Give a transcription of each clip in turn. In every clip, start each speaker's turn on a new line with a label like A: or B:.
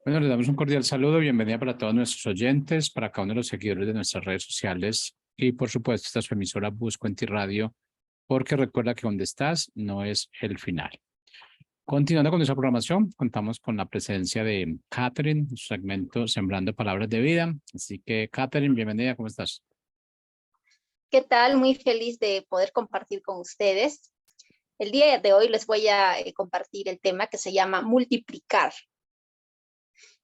A: Bueno, les damos un cordial saludo, bienvenida para todos nuestros oyentes, para cada uno de los seguidores de nuestras redes sociales y por supuesto esta es su emisora Busco en Ti Radio, porque recuerda que donde estás no es el final. Continuando con nuestra programación, contamos con la presencia de Catherine, su segmento Sembrando Palabras de Vida. Así que Catherine, bienvenida, ¿cómo estás?
B: ¿Qué tal? Muy feliz de poder compartir con ustedes. El día de hoy les voy a compartir el tema que se llama multiplicar.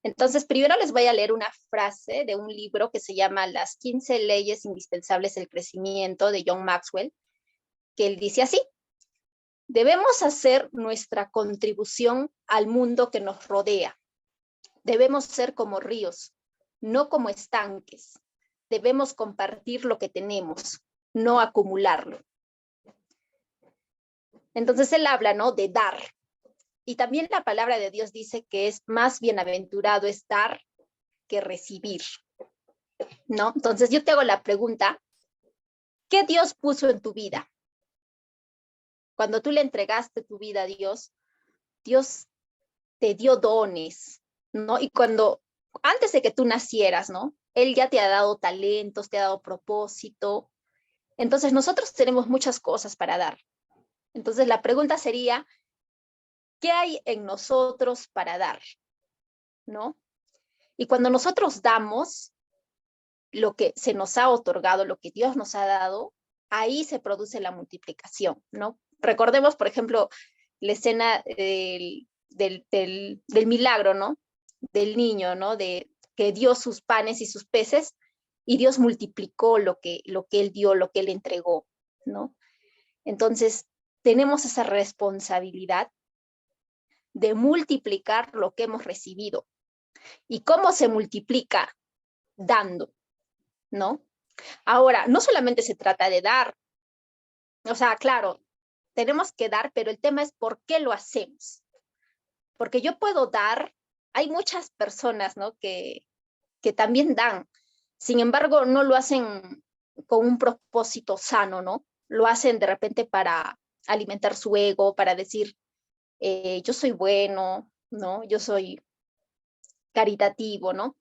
B: Entonces, primero les voy a leer una frase de un libro que se llama Las 15 leyes indispensables del crecimiento de John Maxwell, que él dice así: debemos hacer nuestra contribución al mundo que nos rodea. Debemos ser como ríos, no como estanques. Debemos compartir lo que tenemos, no acumularlo. Entonces él habla, ¿no?, de dar. Y también la palabra de Dios dice que es más bienaventurado es dar que recibir, ¿no? Entonces yo te hago la pregunta: ¿qué Dios puso en tu vida? Cuando tú le entregaste tu vida a Dios, Dios te dio dones, ¿no? Y antes de que tú nacieras, ¿no?, Él ya te ha dado talentos, te ha dado propósito. Entonces nosotros tenemos muchas cosas para dar. Entonces la pregunta sería: ¿qué hay en nosotros para dar? ¿No? Y cuando nosotros damos lo que se nos ha otorgado, lo que Dios nos ha dado, ahí se produce la multiplicación, ¿no? Recordemos, por ejemplo, la escena del milagro, ¿no?, del niño, ¿no?, de que dio sus panes y sus peces y Dios multiplicó lo que él dio, lo que él entregó, ¿no? Entonces, tenemos esa responsabilidad de multiplicar lo que hemos recibido. ¿Y cómo se multiplica? Dando, ¿no? Ahora, no solamente se trata de dar, o sea, claro, tenemos que dar, pero el tema es por qué lo hacemos. Porque yo puedo dar, hay muchas personas, ¿no?, que también dan, sin embargo, no lo hacen con un propósito sano, ¿no? Lo hacen de repente para alimentar su ego, para decir, yo soy bueno, ¿no? Yo soy caritativo, ¿no?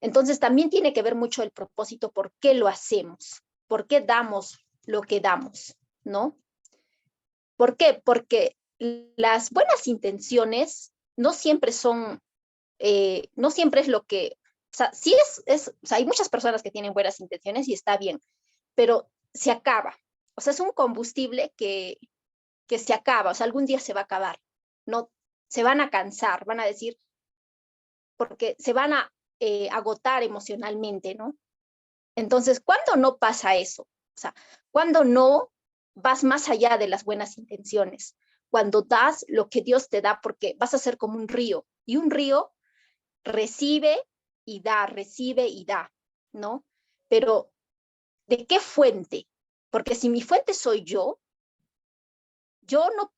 B: Entonces también tiene que ver mucho el propósito, por qué lo hacemos, por qué damos lo que damos, ¿no? ¿Por qué? Porque las buenas intenciones no siempre son, no siempre es lo que, o sea, sí o sea, hay muchas personas que tienen buenas intenciones y está bien, pero se acaba. O sea, es un combustible que se acaba, o sea, algún día se va a acabar, ¿no? Se van a cansar, van a decir, porque se van a agotar emocionalmente, ¿no? Entonces, ¿cuándo no pasa eso? O sea, ¿cuándo no vas más allá de las buenas intenciones? Cuando das lo que Dios te da, porque vas a ser como un río, y un río recibe y da, ¿no? Pero, ¿de qué fuente? Porque si mi fuente soy yo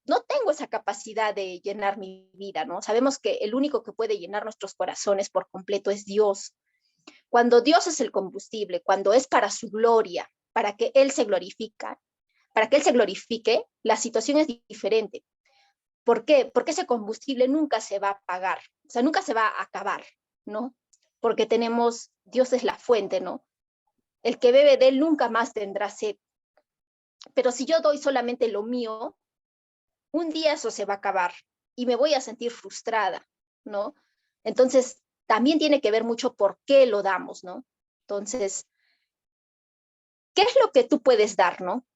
B: no tengo esa capacidad de llenar mi vida, ¿no? Sabemos que el único que puede llenar nuestros corazones por completo es Dios. Cuando Dios es el combustible, cuando es para su gloria, para que Él se glorifique, la situación es diferente. ¿Por qué? Porque ese combustible nunca se va a apagar, o sea, nunca se va a acabar, ¿no? Porque Dios es la fuente, ¿no? El que bebe de Él nunca más tendrá sed. Pero si yo doy solamente lo mío, un día eso se va a acabar y me voy a sentir frustrada, ¿no? Entonces, también tiene que ver mucho por qué lo damos, ¿no? Entonces, ¿qué es lo que tú puedes dar, no?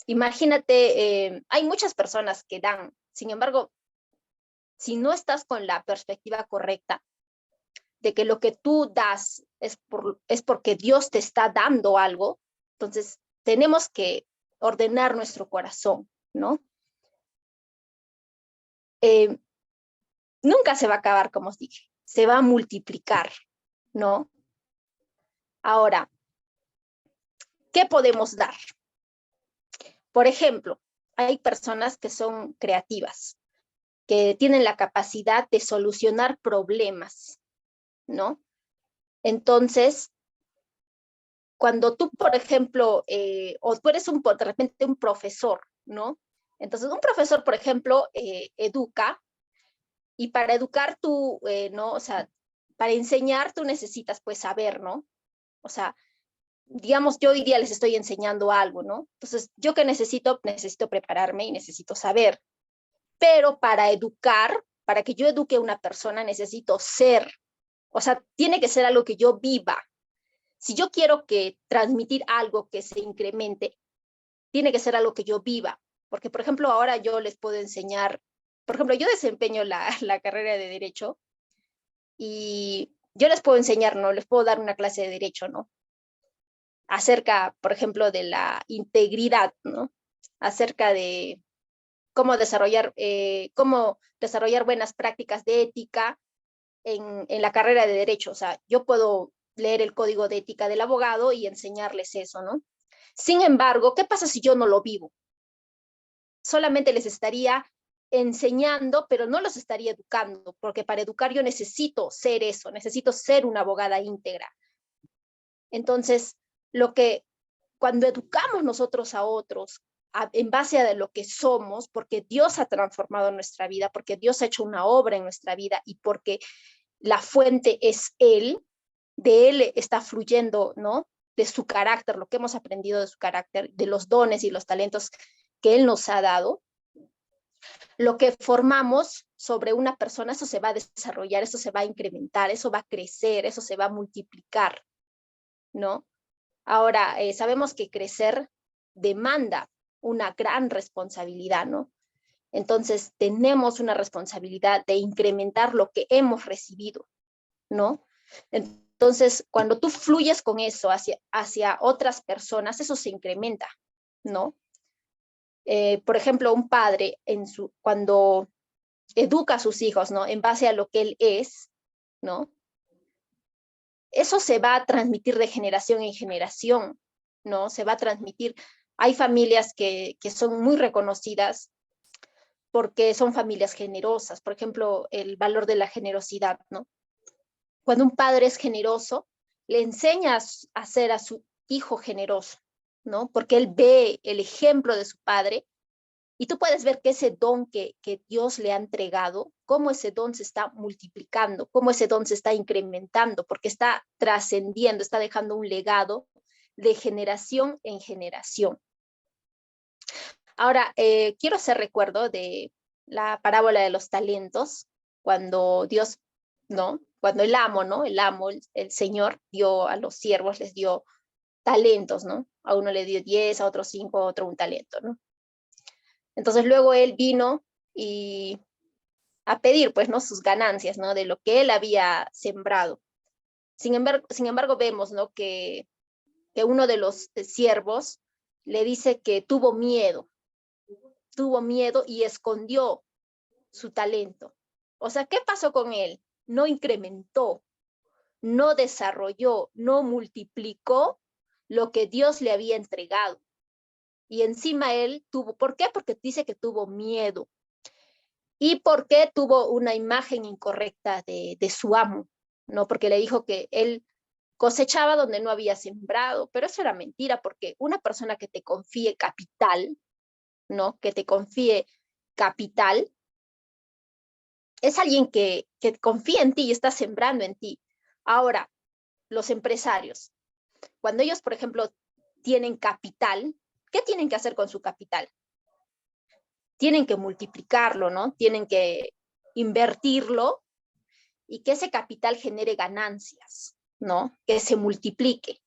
B: Imagínate, hay muchas personas que dan, sin embargo, si no estás con la perspectiva correcta de que lo que tú das es porque Dios te está dando algo, entonces tenemos que ordenar nuestro corazón, ¿no? Nunca se va a acabar, como os dije, se va a multiplicar, ¿no? Ahora, ¿qué podemos dar? Por ejemplo, hay personas que son creativas, que tienen la capacidad de solucionar problemas, ¿no? Entonces, cuando tú, por ejemplo, o tú eres de repente un profesor, ¿no? Entonces, un profesor, por ejemplo, educa Y para educar tú, ¿no? O sea, para enseñar tú necesitas pues saber, ¿no? O sea, digamos, yo hoy día les estoy enseñando algo, ¿no? Entonces, ¿yo qué necesito? Necesito prepararme y necesito saber. Pero para educar, para que yo eduque a una persona, necesito ser. O sea, tiene que ser algo que yo viva. Si yo quiero que transmitir algo que se incremente, tiene que ser algo que yo viva. Porque, por ejemplo, ahora yo les puedo enseñar, por ejemplo, yo desempeño la carrera de Derecho y yo les puedo enseñar, ¿no? Les puedo dar una clase de Derecho, ¿no? Acerca, por ejemplo, de la integridad, ¿no? Acerca de cómo desarrollar buenas prácticas de ética en la carrera de Derecho. O sea, yo puedo leer el código de ética del abogado y enseñarles eso, ¿no? Sin embargo, ¿qué pasa si yo no lo vivo? Solamente les estaría enseñando, pero no los estaría educando, porque para educar yo necesito ser eso, necesito ser una abogada íntegra. Entonces, cuando educamos nosotros a otros en base a lo que somos, porque Dios ha transformado nuestra vida, porque Dios ha hecho una obra en nuestra vida y porque la fuente es Él, de Él está fluyendo, ¿no? De su carácter, lo que hemos aprendido de su carácter, de los dones y los talentos que Él nos ha dado. Lo que formamos sobre una persona, eso se va a desarrollar, eso se va a incrementar, eso va a crecer, eso se va a multiplicar, ¿no? Ahora, sabemos que crecer demanda una gran responsabilidad, ¿no? Entonces, tenemos una responsabilidad de incrementar lo que hemos recibido, ¿no? Entonces, cuando tú fluyes con eso hacia otras personas, eso se incrementa, ¿no? Por ejemplo, un padre cuando educa a sus hijos, ¿no? En base a lo que él es, ¿no? Eso se va a transmitir de generación en generación, ¿no? Se va a transmitir. Hay familias que son muy reconocidas porque son familias generosas. Por ejemplo, el valor de la generosidad, ¿no? Cuando un padre es generoso, le enseña a ser a su hijo generoso, ¿no? Porque él ve el ejemplo de su padre y tú puedes ver que ese don que Dios le ha entregado, cómo ese don se está multiplicando, cómo ese don se está incrementando, porque está trascendiendo, está dejando un legado de generación en generación. Ahora, quiero hacer recuerdo de la parábola de los talentos, cuando Dios, ¿no? Cuando el amo, ¿no? El Señor dio a los siervos, les dio talentos, ¿no? A uno le dio 10, a otro 5, a otro un talento, ¿no? Entonces luego él vino y a pedir, pues, ¿no? Sus ganancias, ¿no? De lo que él había sembrado. Sin embargo vemos, ¿no? Que uno de los siervos le dice que tuvo miedo y escondió su talento. O sea, ¿qué pasó con él? No incrementó, no desarrolló, no multiplicó lo que Dios le había entregado. Y encima él tuvo, ¿por qué? Porque dice que tuvo miedo. ¿Y por qué tuvo una imagen incorrecta de su amo? ¿No? Porque le dijo que él cosechaba donde no había sembrado, pero eso era mentira, porque una persona que te confíe capital, ¿no? Que te confíe capital, es alguien que confía en ti y está sembrando en ti. Ahora, los empresarios, cuando ellos, por ejemplo, tienen capital, ¿qué tienen que hacer con su capital? Tienen que multiplicarlo, ¿no? Tienen que invertirlo y que ese capital genere ganancias, ¿no? Que se multiplique.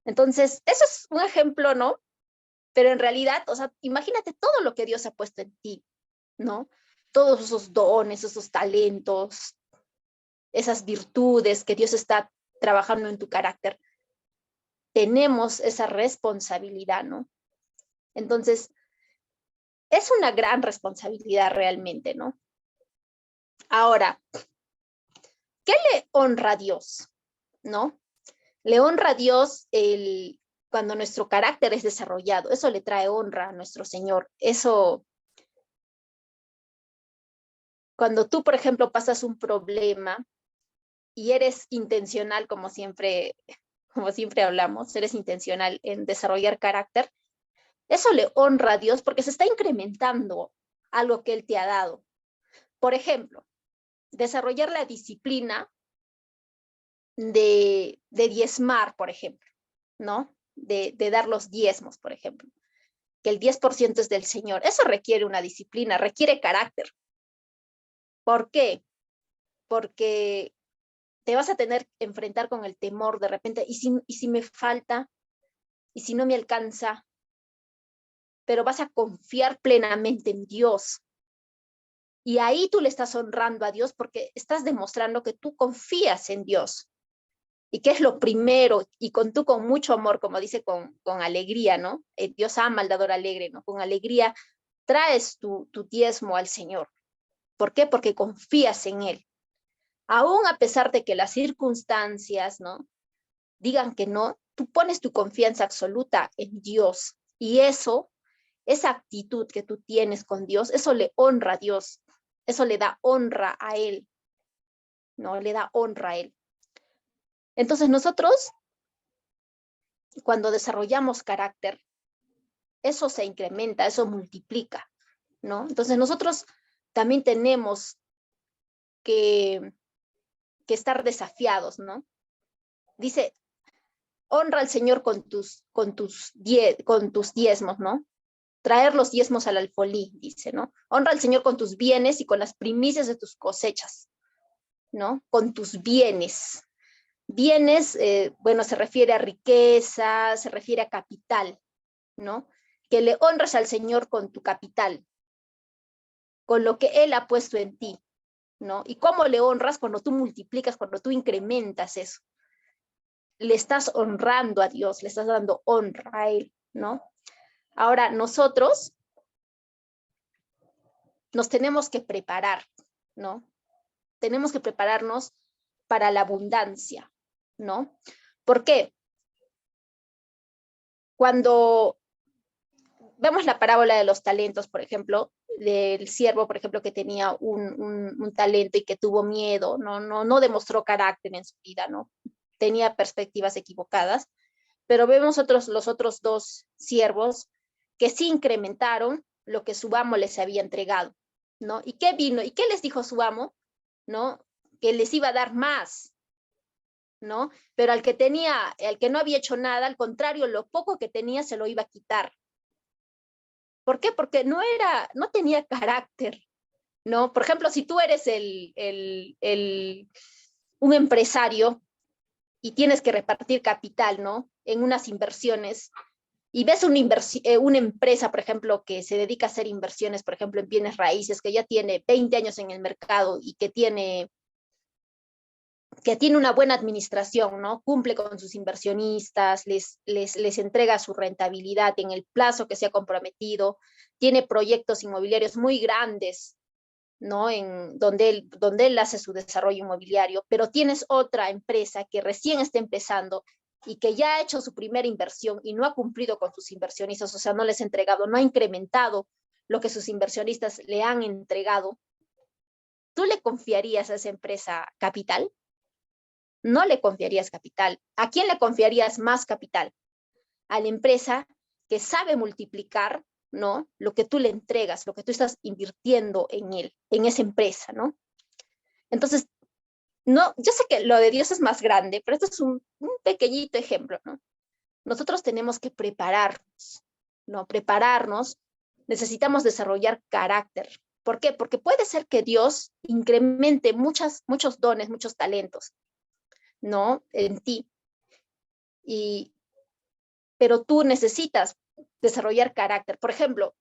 B: Entonces, eso es un ejemplo, ¿no? Pero en realidad, o sea, imagínate todo lo que Dios ha puesto en ti, ¿no? Todos esos dones, esos talentos, esas virtudes que Dios está trabajando en tu carácter. Tenemos esa responsabilidad, ¿no? Entonces, es una gran responsabilidad realmente, ¿no? Ahora, ¿qué le honra a Dios? ¿No? Le honra a Dios cuando nuestro carácter es desarrollado. Eso le trae honra a nuestro Señor. Eso, cuando tú, por ejemplo, pasas un problema y eres intencional, como siempre hablamos, eres intencional en desarrollar carácter, eso le honra a Dios porque se está incrementando algo que Él te ha dado. Por ejemplo, desarrollar la disciplina de diezmar, por ejemplo, ¿no? De dar los diezmos, por ejemplo, que el 10% es del Señor. Eso requiere una disciplina, requiere carácter. ¿Por qué? Porque te vas a tener que enfrentar con el temor de repente, ¿y si me falta? ¿Y si no me alcanza? Pero vas a confiar plenamente en Dios. Y ahí tú le estás honrando a Dios porque estás demostrando que tú confías en Dios. Y que es lo primero, y con mucho amor, como dice, con alegría, ¿no? Dios ama al dador alegre, ¿no? Con alegría traes tu diezmo al Señor. ¿Por qué? Porque confías en Él. Aún a pesar de que las circunstancias, ¿no?, digan que no, tú pones tu confianza absoluta en Dios. Y eso, esa actitud que tú tienes con Dios, eso le honra a Dios. Eso le da honra a Él. ¿No? Le da honra a Él. Entonces nosotros, cuando desarrollamos carácter, eso se incrementa, eso multiplica, ¿no? Entonces nosotros también tenemos que estar desafiados, Dice, honra al Señor con tus diezmos, ¿no? Traer los diezmos al alfolí, dice, ¿no? Honra al Señor con tus bienes y con las primicias de tus cosechas, ¿no? Con tus bienes. Bienes, bueno, se refiere a riqueza, se refiere a capital, ¿no? Que le honres al Señor con tu capital, con lo que Él ha puesto en ti, ¿no? ¿Y cómo le honras? Cuando tú multiplicas, cuando tú incrementas eso. Le estás honrando a Dios, le estás dando honra a Él, ¿no? Ahora, nosotros nos tenemos que preparar, ¿no? Tenemos que prepararnos para la abundancia, ¿no? ¿Por qué? Cuando vemos la parábola de los talentos, por ejemplo, del siervo, por ejemplo, que tenía un talento y que tuvo miedo, no demostró carácter en su vida, ¿no? Tenía perspectivas equivocadas, pero vemos los otros dos siervos que sí incrementaron lo que su amo les había entregado, ¿no? ¿Y qué vino? ¿Y qué les dijo su amo? ¿No? Que les iba a dar más, ¿no? Pero al que no había hecho nada, al contrario, lo poco que tenía se lo iba a quitar. ¿Por qué? Porque no tenía carácter, ¿no? Por ejemplo, si tú eres un empresario y tienes que repartir capital, ¿no? En unas inversiones, y ves una empresa, por ejemplo, que se dedica a hacer inversiones, por ejemplo, en bienes raíces, que ya tiene 20 años en el mercado y que tiene una buena administración, ¿no? Cumple con sus inversionistas, les entrega su rentabilidad en el plazo que se ha comprometido, tiene proyectos inmobiliarios muy grandes, ¿no? Donde él hace su desarrollo inmobiliario, pero tienes otra empresa que recién está empezando y que ya ha hecho su primera inversión y no ha cumplido con sus inversionistas, o sea, no les ha entregado, no ha incrementado lo que sus inversionistas le han entregado. ¿Tú le confiarías a esa empresa capital? No le confiarías capital. ¿A quién le confiarías más capital? A la empresa que sabe multiplicar, ¿no? Lo que tú le entregas, lo que tú estás invirtiendo en esa empresa, ¿no? Entonces, no, yo sé que lo de Dios es más grande, pero esto es un pequeñito ejemplo, ¿no? Nosotros tenemos que prepararnos, ¿no? Prepararnos, necesitamos desarrollar carácter. ¿Por qué? Porque puede ser que Dios incremente muchos dones, muchos talentos, ¿no? En ti. Pero tú necesitas desarrollar carácter. Por ejemplo,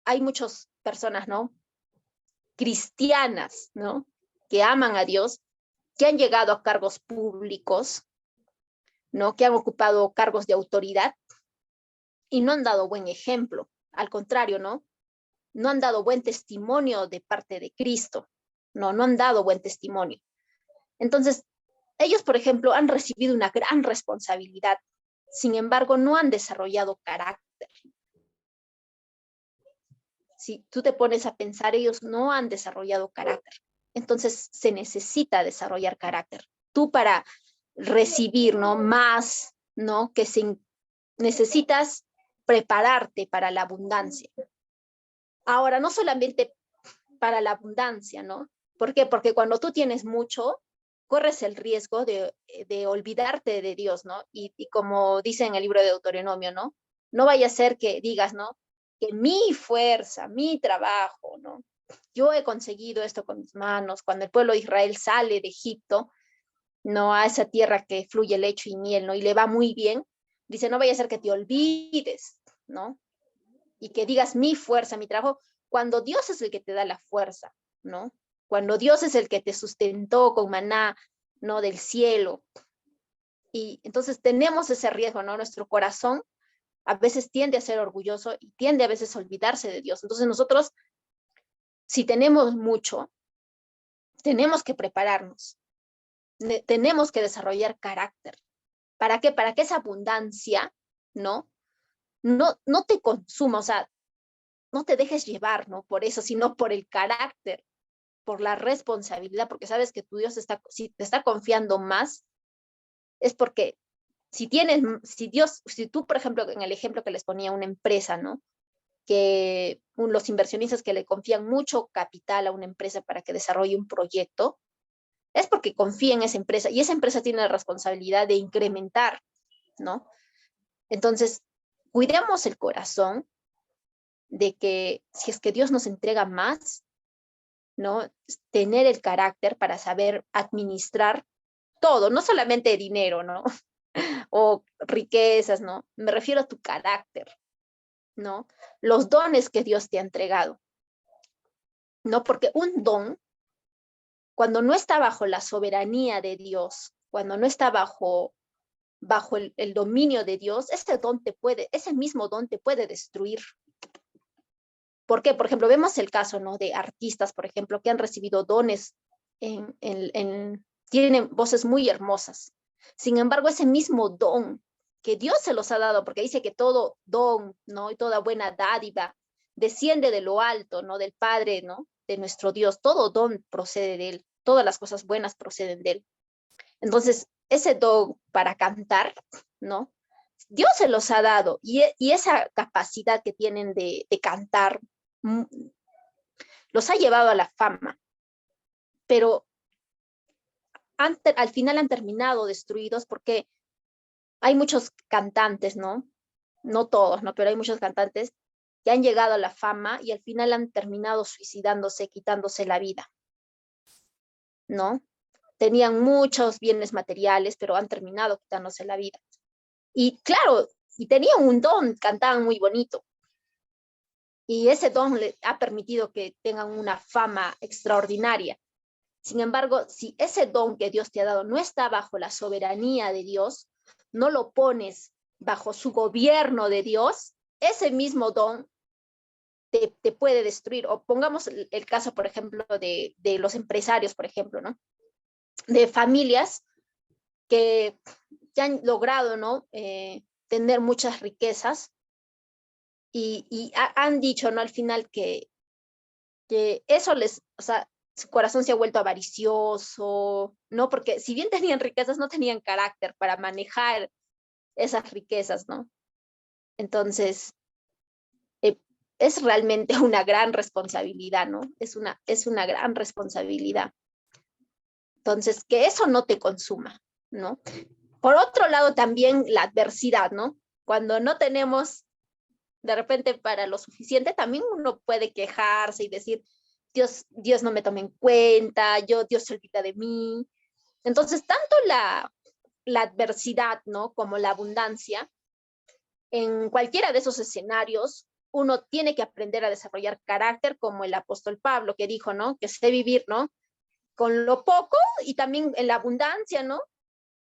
B: hay muchas personas, ¿no? Cristianas, ¿no? Que aman a Dios, que han llegado a cargos públicos, ¿no? Que han ocupado cargos de autoridad y no han dado buen ejemplo. Al contrario, ¿no? No han dado buen testimonio de parte de Cristo. No han dado buen testimonio. Entonces, ellos, por ejemplo, han recibido una gran responsabilidad. Sin embargo, no han desarrollado carácter. Si tú te pones a pensar, ellos no han desarrollado carácter. Entonces, se necesita desarrollar carácter. Tú para recibir, ¿no? Más, ¿no? Necesitas prepararte para la abundancia. Ahora, no solamente para la abundancia, ¿no? ¿Por qué? Porque cuando tú tienes mucho, corres el riesgo de olvidarte de Dios, ¿no? Y como dice en el libro de Deuteronomio, ¿no? No vaya a ser que digas, ¿no? Que mi fuerza, mi trabajo, ¿no? Yo he conseguido esto con mis manos. Cuando el pueblo de Israel sale de Egipto, ¿no? A esa tierra que fluye leche y miel, ¿no? Y le va muy bien, dice, no vaya a ser que te olvides, ¿no? Y que digas mi fuerza, mi trabajo, cuando Dios es el que te da la fuerza, ¿no? Cuando Dios es el que te sustentó con maná, ¿no? Del cielo. Y entonces tenemos ese riesgo, ¿no? Nuestro corazón a veces tiende a ser orgulloso y tiende a veces a olvidarse de Dios. Entonces nosotros, si tenemos mucho, tenemos que prepararnos, tenemos que desarrollar carácter. ¿Para qué? Para que esa abundancia, ¿no? No te consuma, o sea, no te dejes llevar, ¿no? Por eso, sino por el carácter, por la responsabilidad, porque sabes que tu Dios está, si te está confiando más, es porque si tienes, si Dios, si tú, por ejemplo, en el ejemplo que les ponía una empresa, ¿no? Que los inversionistas que le confían mucho capital a una empresa para que desarrolle un proyecto, es porque confía en esa empresa y esa empresa tiene la responsabilidad de incrementar, ¿no? Entonces, cuidemos el corazón de que si es que Dios nos entrega más, ¿no? Tener el carácter para saber administrar todo, no solamente dinero, ¿no? O riquezas, ¿no? Me refiero a tu carácter, ¿no? Los dones que Dios te ha entregado, ¿no? Porque un don, cuando no está bajo la soberanía de Dios, cuando no está bajo el dominio de Dios, ese mismo don te puede destruir. ¿Por qué? Por ejemplo, vemos el caso, ¿no? De artistas, por ejemplo, que han recibido dones, tienen voces muy hermosas. Sin embargo, ese mismo don que Dios se los ha dado, porque dice que todo don, ¿no? Y toda buena dádiva desciende de lo alto, ¿no? Del Padre, ¿no? De nuestro Dios. Todo don procede de Él. Todas las cosas buenas proceden de Él. Entonces, ese don para cantar, ¿no? Dios se los ha dado y esa capacidad que tienen de cantar los ha llevado a la fama, pero al final han terminado destruidos porque hay muchos cantantes, ¿no? No todos, ¿no? Pero hay muchos cantantes que han llegado a la fama y al final han terminado suicidándose, quitándose la vida, ¿no? Tenían muchos bienes materiales, pero han terminado quitándose la vida. Y claro, y tenían un don, cantaban muy bonito. Y ese don le ha permitido que tengan una fama extraordinaria. Sin embargo, si ese don que Dios te ha dado no está bajo la soberanía de Dios, no lo pones bajo su gobierno de Dios, ese mismo don te puede destruir. O pongamos el caso, por ejemplo, de los empresarios, por ejemplo, ¿no? De familias que han logrado, ¿no? Tener muchas riquezas y han dicho, ¿no? Al final que eso les, o sea, su corazón se ha vuelto avaricioso, ¿no? Porque si bien tenían riquezas, no tenían carácter para manejar esas riquezas, ¿no? Entonces, es realmente una gran responsabilidad, ¿no? Es una gran responsabilidad. Entonces, que eso no te consuma, ¿no? Por otro lado, también la adversidad, ¿no? Cuando no tenemos de repente para lo suficiente, también uno puede quejarse y decir, Dios no me toma en cuenta, Dios se olvida de mí. Entonces, tanto la adversidad, ¿no? Como la abundancia, en cualquiera de esos escenarios, uno tiene que aprender a desarrollar carácter como el apóstol Pablo, que dijo, ¿no? Que sé vivir, ¿no? Con lo poco y también en la abundancia, ¿no?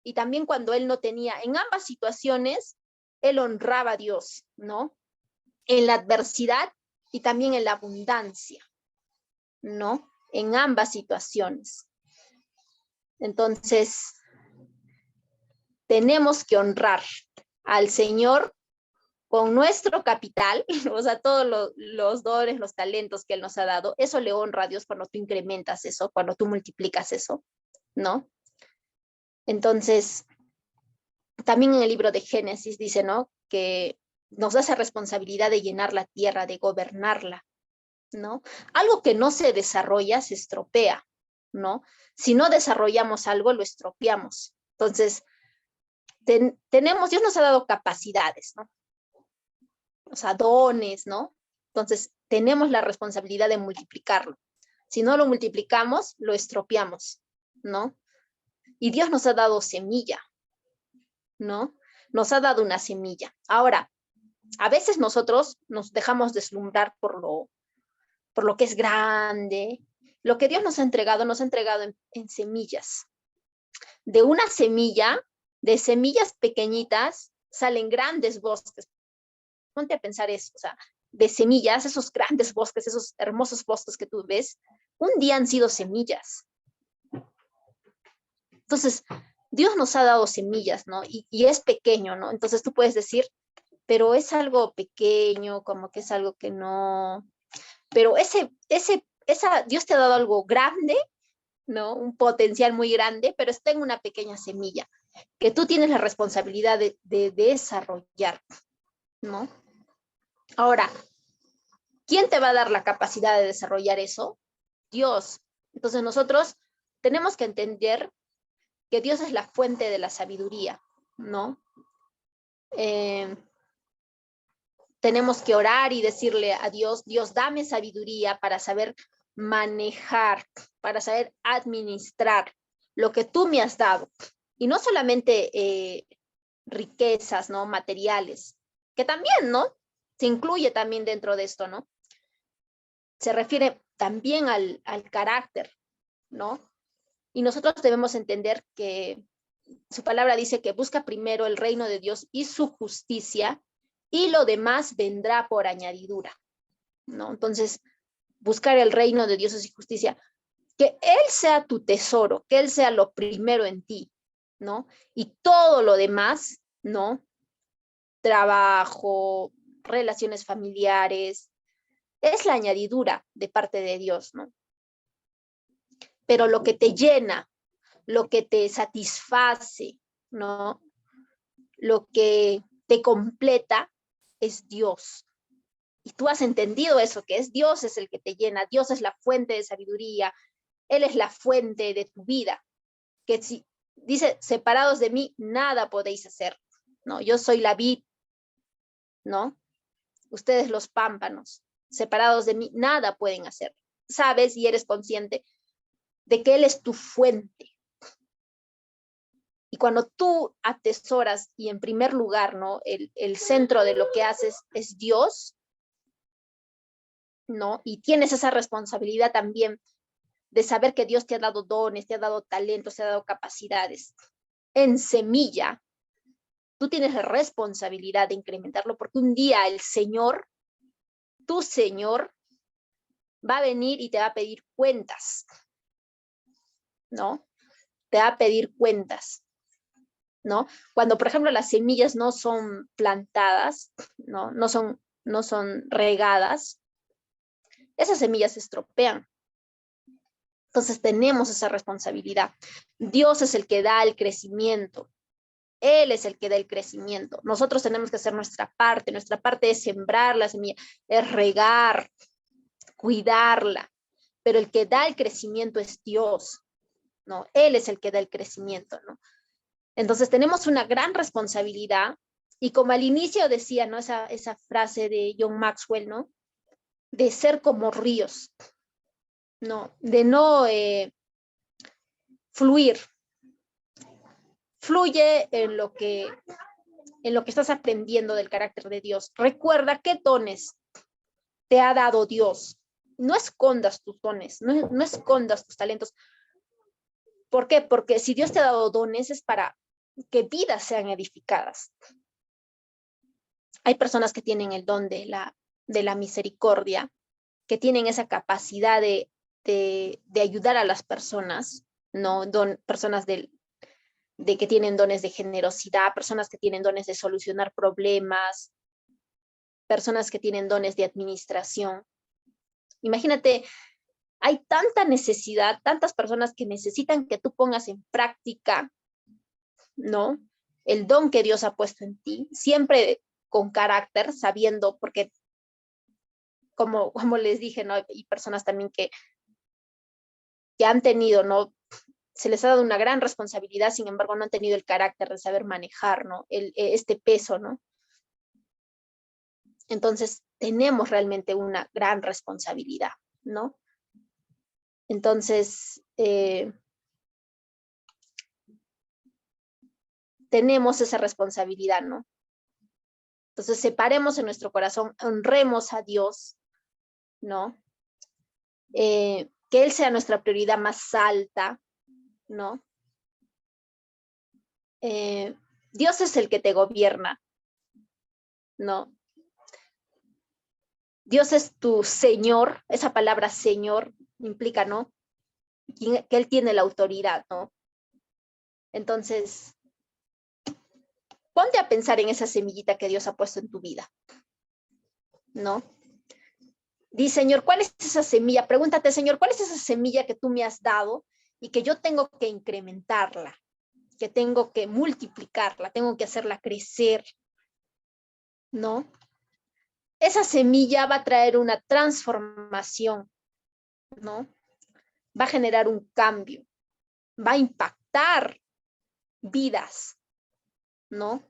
B: Y también cuando él no tenía, en ambas situaciones, él honraba a Dios, ¿no? En la adversidad y también en la abundancia, ¿no? En ambas situaciones. Entonces, tenemos que honrar al Señor con nuestro capital, o sea, todos los dones, los talentos que Él nos ha dado. Eso le honra a Dios cuando tú incrementas eso, cuando tú multiplicas eso, ¿no? Entonces, también en el libro de Génesis dice, ¿no? Que nos da esa responsabilidad de llenar la tierra, de gobernarla, ¿no? Algo que no se desarrolla se estropea, ¿no? Si no desarrollamos algo, lo estropeamos. Entonces, Dios nos ha dado capacidades, ¿no? O sea, dones, ¿no? Entonces, tenemos la responsabilidad de multiplicarlo. Si no lo multiplicamos, lo estropeamos, ¿no? Y Dios nos ha dado semilla, ¿no? Nos ha dado una semilla. Ahora, a veces nosotros nos dejamos deslumbrar por lo que es grande. Lo que Dios nos ha entregado en semillas. De una semilla, de semillas pequeñitas, salen grandes bosques. Ponte a pensar eso, o sea, de semillas, esos grandes bosques, esos hermosos bosques que tú ves, un día han sido semillas. Entonces, Dios nos ha dado semillas, ¿no? Y es pequeño, ¿no? Entonces tú puedes decir, pero es algo pequeño, como que es algo que no... Pero Dios te ha dado algo grande, ¿no? Un potencial muy grande, pero está en una pequeña semilla, que tú tienes la responsabilidad de desarrollar, ¿no? Ahora, ¿quién te va a dar la capacidad de desarrollar eso? Dios. Entonces nosotros tenemos que entender que Dios es la fuente de la sabiduría, ¿no? Tenemos que orar y decirle a Dios, Dios, dame sabiduría para saber manejar, para saber administrar lo que tú me has dado. Y no solamente riquezas, ¿no? Materiales, que también, ¿no? Se incluye también dentro de esto, ¿no? Se refiere también al carácter, ¿no? Y nosotros debemos entender que su palabra dice que busca primero el reino de Dios y su justicia, y lo demás vendrá por añadidura, ¿no? Entonces, buscar el reino de Dios y su justicia, que Él sea tu tesoro, que Él sea lo primero en ti, ¿no? Y todo lo demás, ¿no? Trabajo, relaciones familiares, es la añadidura de parte de Dios, ¿no? Pero lo que te llena, lo que te satisface, ¿no? Lo que te completa es Dios. Y tú has entendido eso, que es Dios es el que te llena, Dios es la fuente de sabiduría, Él es la fuente de tu vida, que si dice, separados de mí, nada podéis hacer, ¿no? Yo soy la vid, ¿no? Ustedes los pámpanos, separados de mí, nada pueden hacer. Sabes y eres consciente de que Él es tu fuente. Y cuando tú atesoras y en primer lugar, ¿no? El centro de lo que haces es Dios, ¿no? Y tienes esa responsabilidad también de saber que Dios te ha dado dones, te ha dado talentos, te ha dado capacidades. En semilla, tú tienes la responsabilidad de incrementarlo porque un día el Señor, tu Señor, va a venir y te va a pedir cuentas, ¿no? Te va a pedir cuentas, ¿no? Cuando, por ejemplo, las semillas no son plantadas, ¿no? No son regadas, esas semillas se estropean. Entonces tenemos esa responsabilidad. Dios es el que da el crecimiento. Él es el que da el crecimiento. Nosotros tenemos que hacer nuestra parte. Nuestra parte es sembrar la semilla, es regar, cuidarla. Pero el que da el crecimiento es Dios, ¿no? Él es el que da el crecimiento, ¿no? Entonces tenemos una gran responsabilidad. Y como al inicio decía, ¿no? Esa frase de John Maxwell, ¿no? De ser como ríos, ¿no? De no fluir. Fluye en lo que estás aprendiendo del carácter de Dios. Recuerda qué dones te ha dado Dios. No escondas tus dones, no escondas tus talentos. ¿Por qué? Porque si Dios te ha dado dones es para que vidas sean edificadas. Hay personas que tienen el don de la misericordia, que tienen esa capacidad de ayudar a las personas, ¿no? Personas de que tienen dones de generosidad, personas que tienen dones de solucionar problemas, personas que tienen dones de administración. Imagínate, hay tanta necesidad, tantas personas que necesitan que tú pongas en práctica, ¿no? El don que Dios ha puesto en ti, siempre con carácter, sabiendo, porque como les dije, ¿no? Y personas también que han tenido, ¿no? Se les ha dado una gran responsabilidad, sin embargo, no han tenido el carácter de saber manejar, ¿no? Este peso, ¿no? Entonces, tenemos realmente una gran responsabilidad, ¿no? Entonces, tenemos esa responsabilidad, ¿no? Entonces, separemos en nuestro corazón, honremos a Dios, ¿no? Que Él sea nuestra prioridad más alta, ¿no? Dios es el que te gobierna, ¿no? Dios es tu Señor, esa palabra Señor implica, ¿no? Que Él tiene la autoridad, ¿no? Entonces, ponte a pensar en esa semillita que Dios ha puesto en tu vida, ¿no? Di, Señor, ¿cuál es esa semilla? Pregúntate, Señor, ¿cuál es esa semilla que tú me has dado y que yo tengo que incrementarla, que tengo que multiplicarla, tengo que hacerla crecer, ¿no? Esa semilla va a traer una transformación, ¿no? Va a generar un cambio, va a impactar vidas, ¿no?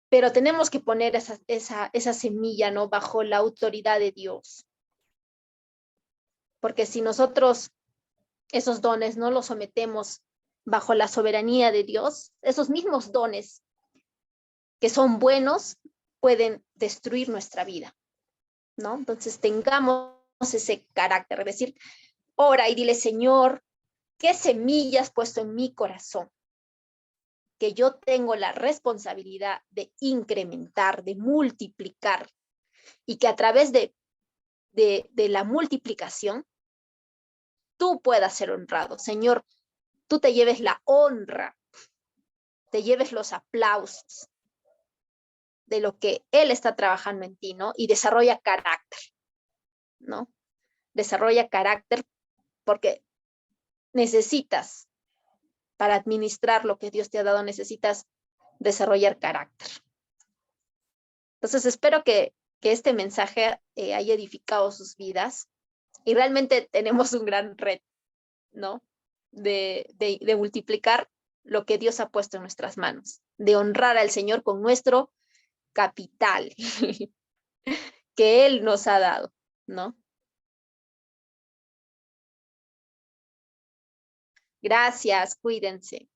B: Pero tenemos que poner esa semilla, ¿no? Bajo la autoridad de Dios. Porque si nosotros esos dones no los sometemos bajo la soberanía de Dios, esos mismos dones que son buenos pueden destruir nuestra vida, ¿no? Entonces tengamos ese carácter, es decir, ora y dile, Señor, ¿qué semillas has puesto en mi corazón? Que yo tengo la responsabilidad de incrementar, de multiplicar, y que a través de la multiplicación tú puedas ser honrado. Señor, tú te lleves la honra, te lleves los aplausos de lo que Él está trabajando en ti, ¿no? Y desarrolla carácter, ¿no? Desarrolla carácter porque necesitas, para administrar lo que Dios te ha dado, necesitas desarrollar carácter. Entonces, espero que este mensaje haya edificado sus vidas y realmente tenemos un gran reto, ¿no? De multiplicar lo que Dios ha puesto en nuestras manos, de honrar al Señor con nuestro capital que Él nos ha dado, ¿no? Gracias, cuídense.